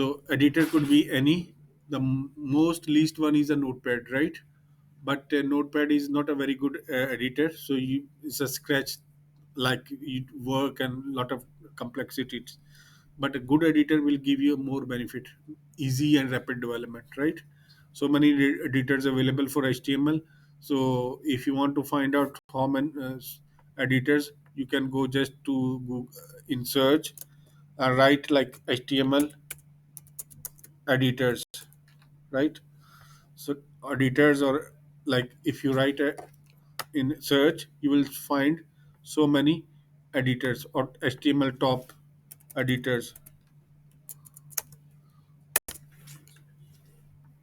So editor could be any. The most least one is a notepad, right? But notepad is not a very good editor, so it's a scratch, like you work and lot of complexity. But a good editor will give you more benefit, easy and rapid development, right? So many editors available for HTML. So if you want to find out how many editors, you can go just to Google, in search, and write like HTML editors, right? So editors, or like if you write in search, you will find so many editors or HTML top editors,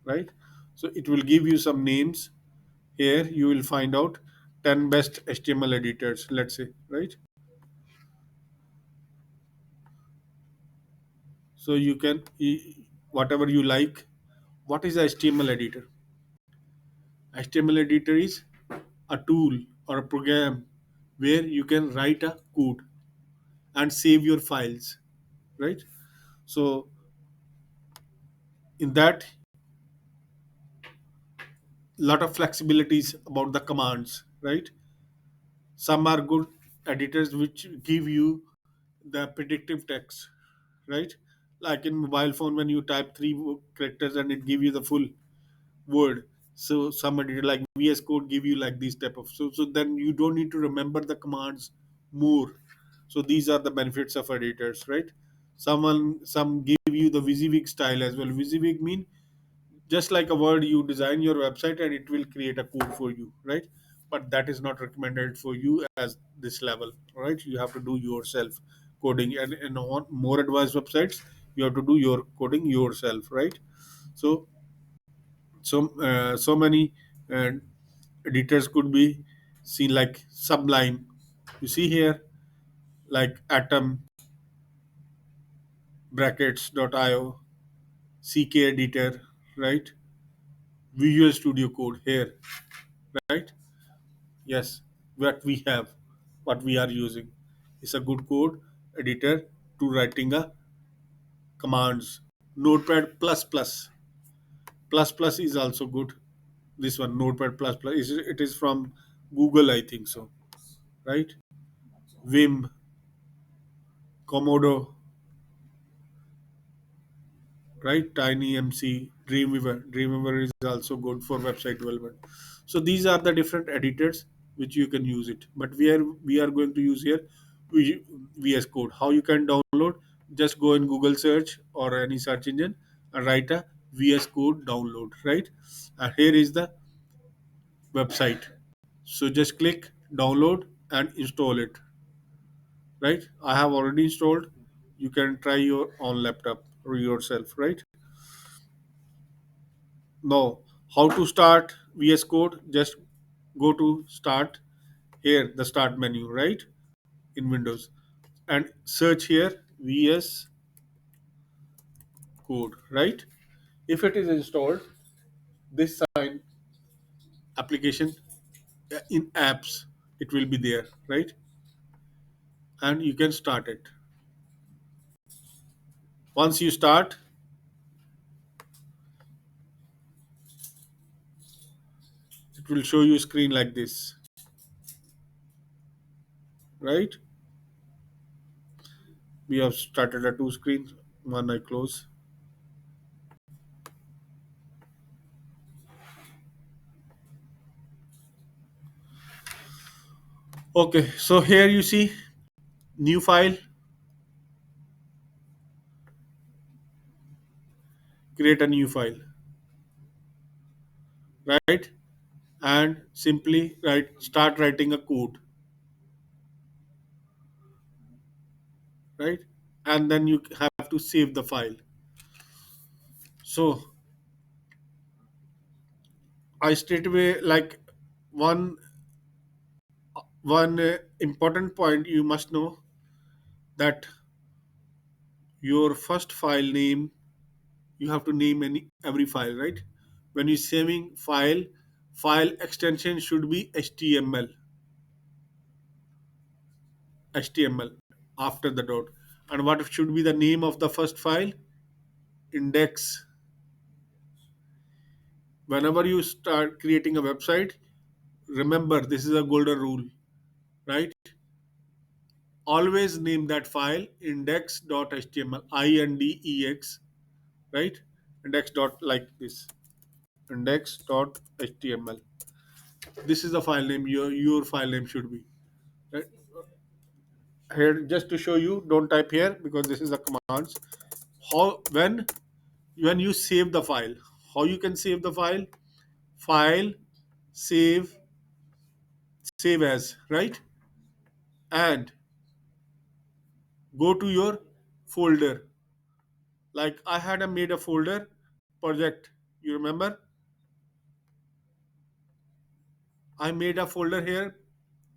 right? So it will give you some names. Here you will find out 10 best HTML editors, let's say, right? So you can whatever you like. What is a HTML editor? HTML editor is a tool or a program where you can write a code and save your files, right? So in that, lot of flexibilities about the commands, right? Some are good editors which give you the predictive text, right? Like in mobile phone, when you type three characters and it give you the full word. So some editor like VS Code give you like these type of, so then you don't need to remember the commands more. So these are the benefits of editors, right? Some give you the WYSIWYG style as well. WYSIWYG mean just like a word, you design your website and it will create a code for you, right? But that is not recommended for you as this level, right? You have to do yourself coding, and on more advanced websites you have to do your coding yourself, right? So so many uh, editors could be seen, like Sublime, you see here, like Atom, brackets.io, CK editor, right? Visual Studio Code here, right? Yes, what we have, what we are using is a good code editor to writing a commands. Notepad plus plus is also good. This one, Notepad plus plus, is it is from Google, I think so, right? Vim, Komodo, right? TinyMC, Dreamweaver is also good for website development. So these are the different editors which you can use it. But we are going to use here VS Code. How you can download? Just go in Google search or any search engine and write a VS Code download, right? And here is the website. So just click download and install it, right? I have already installed. You can try your own laptop or yourself, right? No. How to start VS Code? Just go to start, here, the start menu, right? In Windows. And search here VS Code, right? If it is installed, this sign application in apps, it will be there, right? And you can start it. Once you start, it will show you screen like this, right? We have started a two screens. One I close. Okay, so here you see new file, create a new file, right? And simply start writing a code, right? And then you have to save the file. So I straight away, like, one one important point you must know, that your first file name, you have to name every file, right? When you're saving file extension should be html after the dot. And what should be the name of the first file? index. Whenever you start creating a website, remember this is a golden rule, right? Always name that file index.html, index, right? Index dot like this, index.html. This is the file name. Your file name should be right here. Just to show you, don't type here because this is the commands. How when you save the file, how you can save the file? File, save, save as, right? And go to your folder. Like I had a made a folder project. You remember? I made a folder here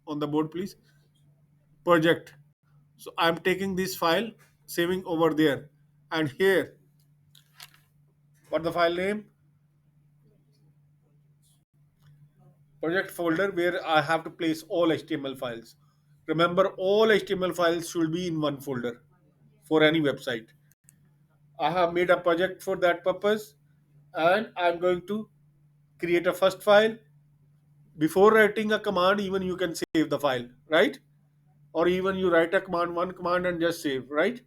on the board, please. Project. So I'm taking this file, saving over there, and here, what the file name? Project folder where I have to place all HTML files. Remember, all HTML files should be in one folder for any website. I have made a project for that purpose, and I'm going to create a first file. Before writing a command, even you can save the file, right? Or even you write a command, one command, and just save, right?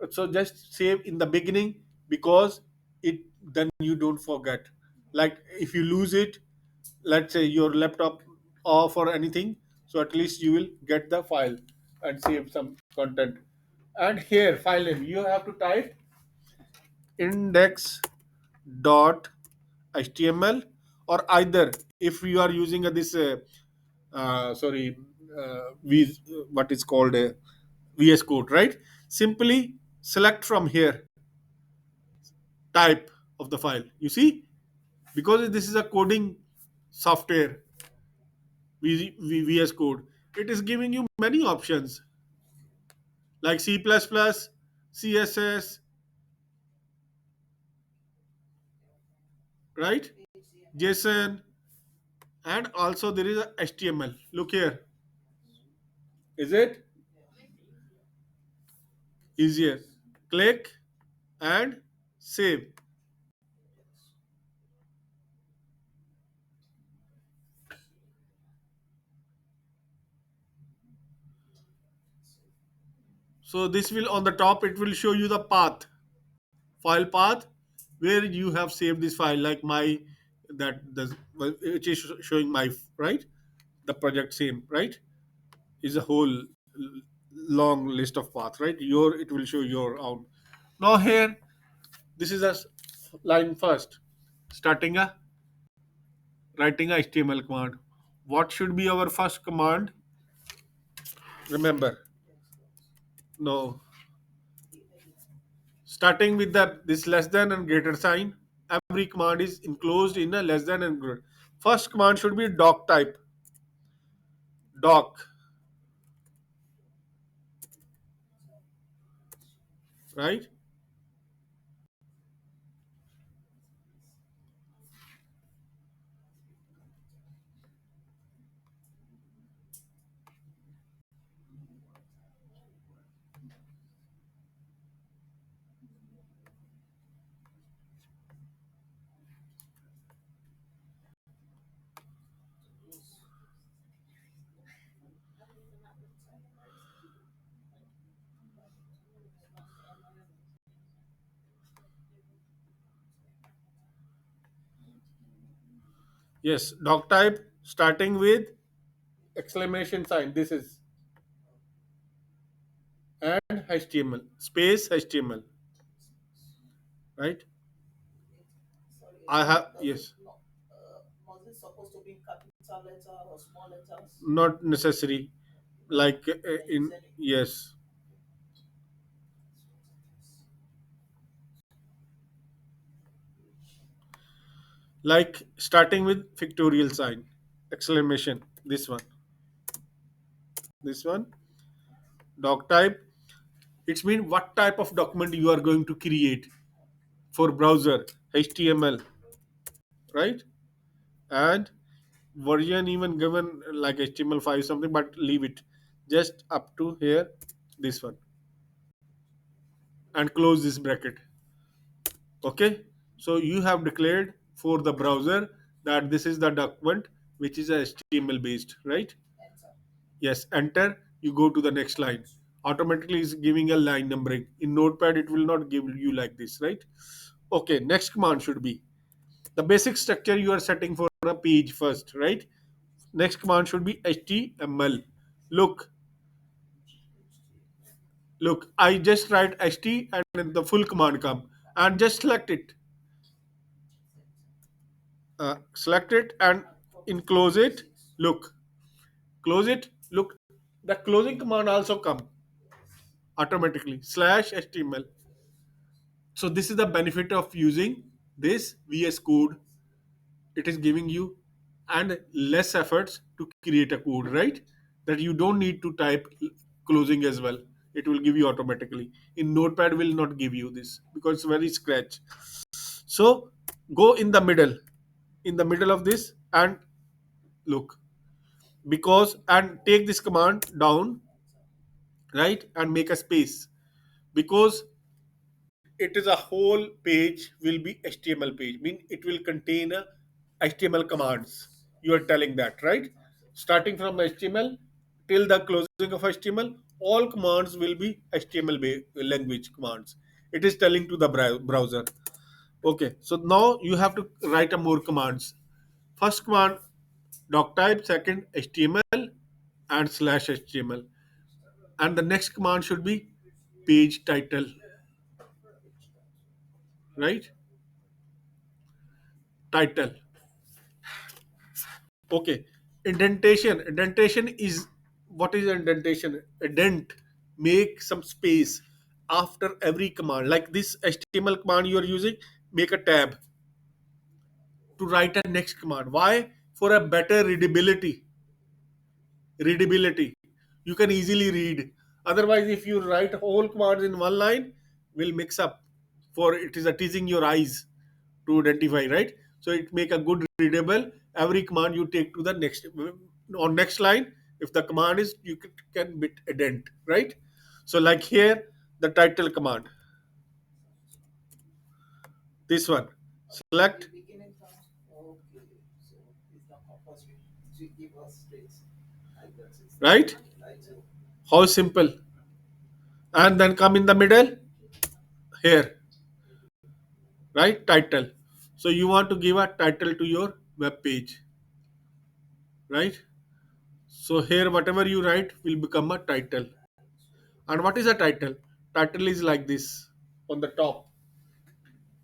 So just save in the beginning, because it then you don't forget. Like if you lose it, let's say your laptop off or anything, so at least you will get the file and save some content. And here file name you have to type index dot html, or either if you are using this sorry v what is called a vs code, right? Simply select from here type of the file, you see, because this is a coding software, vs code. It is giving you many options like c++, css, right? JSON, and also there is a html. Look here, is it easier? Click and save. So this will, on the top it will show you the path, file path, where you have saved this file, like my, that the which is showing my, right, the project same, right, is a whole long list of path, right? Your, it will show your own. Now here, this is a line first, starting a writing a html command. What should be our first command? Remember, no, starting with the this less than and greater sign. Every command is enclosed in a less than and greater. First command should be doc type, doc, right? Yes, doc type starting with exclamation sign. This is, and html space html, right? I have, yes, not necessary. Like in, yes, like starting with pictorial sign, exclamation. This one, doc type. It's mean what type of document you are going to create for browser, HTML, right? And version even given like HTML5 something, but leave it just up to here, this one, and close this bracket. Okay, so you have declared for the browser that this is the document which is a HTML based, right? Yes, enter. You go to the next line. Automatically is giving a line numbering. In Notepad, it will not give you like this, right? Okay, next command should be the basic structure you are setting for a page first, right? Next command should be HTML. Look, look, I just write HT and then the full command come and just select it and enclose it. Look, close it. Look, the closing command also come automatically slash HTML. So this is the benefit of using this VS Code. It is giving you and less efforts to create a code, right? That you don't need to type closing as well. It will give you automatically. In Notepad will not give you this because it's very scratch. So go in the middle of this and look because and take this command down, right, and make a space because it is a whole page will be HTML page. Mean it will contain a HTML commands. You are telling that, right? Starting from HTML till the closing of HTML, all commands will be HTML language commands. It is telling to the browser. Okay, so now you have to write a more commands. First command doc type, second HTML and slash HTML, and the next command should be page title, right? Title. Okay. Indentation. Indentation is what is indentation? A dent. Make some space after every command. Like this HTML command you are using, make a tab to write a next command. Why? For a better readability. Readability. You can easily read. Otherwise, if you write whole commands in one line, will mix up. For it is a teasing your eyes to identify, right? So it make a good readable. Every command you take to the next on next line. If the command is you can bit a dent, right? So like here, the title command. This one. Select, right? How simple. And then come in the middle here, right? Title. So you want to give a title to your web page, right? So here whatever you write will become a title. And what is a title? Title is like this on the top.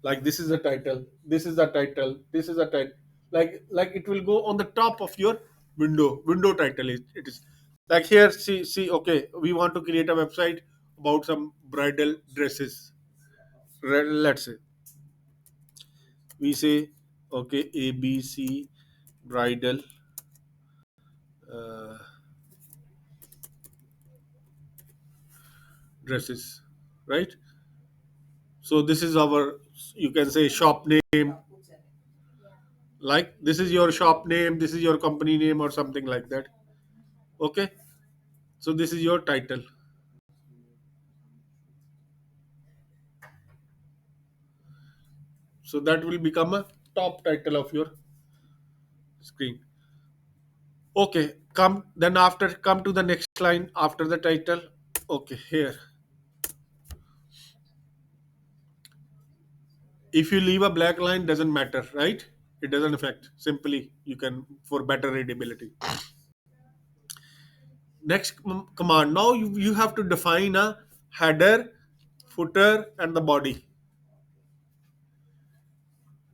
Like this is the title. This is the title. This is the title. Like it will go on the top of your window. Window title is it is like here. See. Okay, we want to create a website about some bridal dresses. Let's say we say okay ABC bridal uh, dresses, right? So this is our you can say shop name, like this is your shop name, this is your company name or something like that. Okay, so this is your title. So that will become a top title of your screen. Okay, come then after come to the next line after the title. Okay, here if you leave a black line doesn't matter, right? It doesn't affect, simply you can for better readability. Next command, now you have to define a header, footer and the body.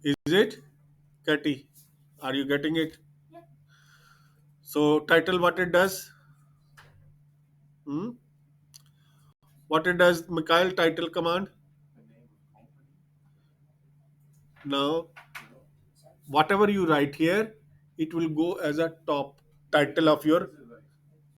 Is it, Katie? Are you getting it? So title, what it does? Hmm? What it does, Mikhail, title command? Now, whatever you write here, it will go as a top title of your